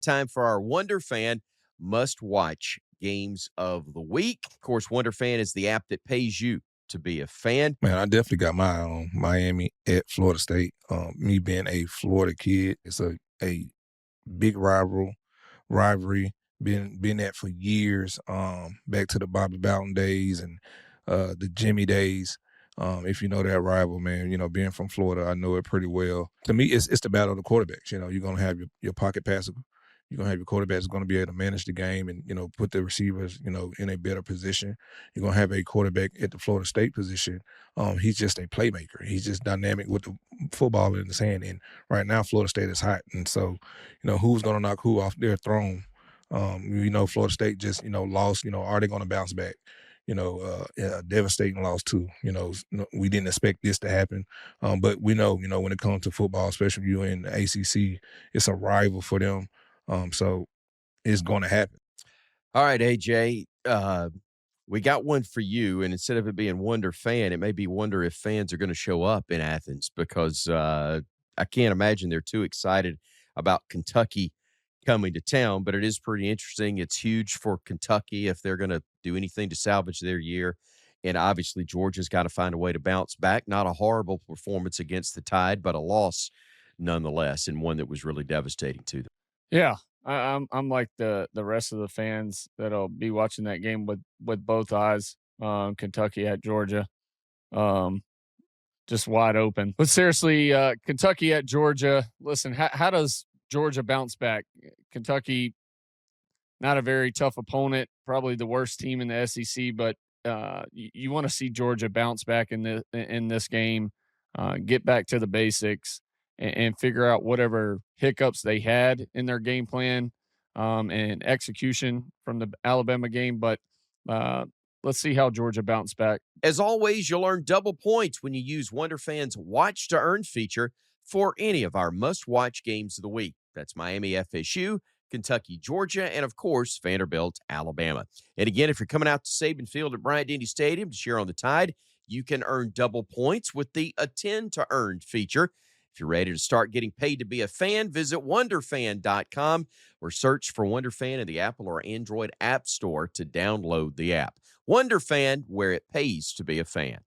Time for our Wunderfan must-watch games of the week. Of course, Wunderfan is the app that pays you to be a fan. Man, I definitely got my eye on Miami at Florida State. Me being a Florida kid, it's a big rivalry. Been that for years. Back to the Bobby Bowden days and the Jimmy days. If you know that rival, man, being from Florida, I know it pretty well. To me, it's the battle of the quarterbacks. You're gonna have your pocket passer. You're gonna have your quarterback that's gonna be able to manage the game and put the receivers in a better position. You're gonna have a quarterback at the Florida State position. He's just a playmaker. He's just dynamic with the football in his hand. And right now, Florida State is hot, and so who's gonna knock who off their throne. Florida State just lost. Are they gonna bounce back? A devastating loss too. We didn't expect this to happen, but we know when it comes to football, especially you in the ACC, it's a rival for them. So it's going to happen. All right, AJ, we got one for you, and instead of it being Wonder Fan, it may be Wonder if fans are going to show up in Athens because I can't imagine they're too excited about Kentucky coming to town, but it is pretty interesting. It's huge for Kentucky if they're going to do anything to salvage their year. And obviously, Georgia's got to find a way to bounce back. Not a horrible performance against the Tide, but a loss nonetheless, and one that was really devastating to them. Yeah, I'm like the rest of the fans that'll be watching that game with both eyes. Kentucky at Georgia, just wide open. But seriously, Kentucky at Georgia. Listen, how does Georgia bounce back? Kentucky, not a very tough opponent, probably the worst team in the SEC, but you want to see Georgia bounce back in this game, get back to the basics, and figure out whatever hiccups they had in their game plan and execution from the Alabama game. But let's see how Georgia bounce back. As always, you'll earn double points when you use Wonderfan's Watch to Earn feature for any of our must-watch games of the week. That's Miami FSU, Kentucky, Georgia, and of course, Vanderbilt, Alabama. And again, if you're coming out to Saban Field at Bryant-Denny Stadium to cheer on the Tide, you can earn double points with the Attend to Earn feature. If you're ready to start getting paid to be a fan, visit wonderfan.com or search for Wonderfan in the Apple or Android App Store to download the app. Wonderfan, where it pays to be a fan.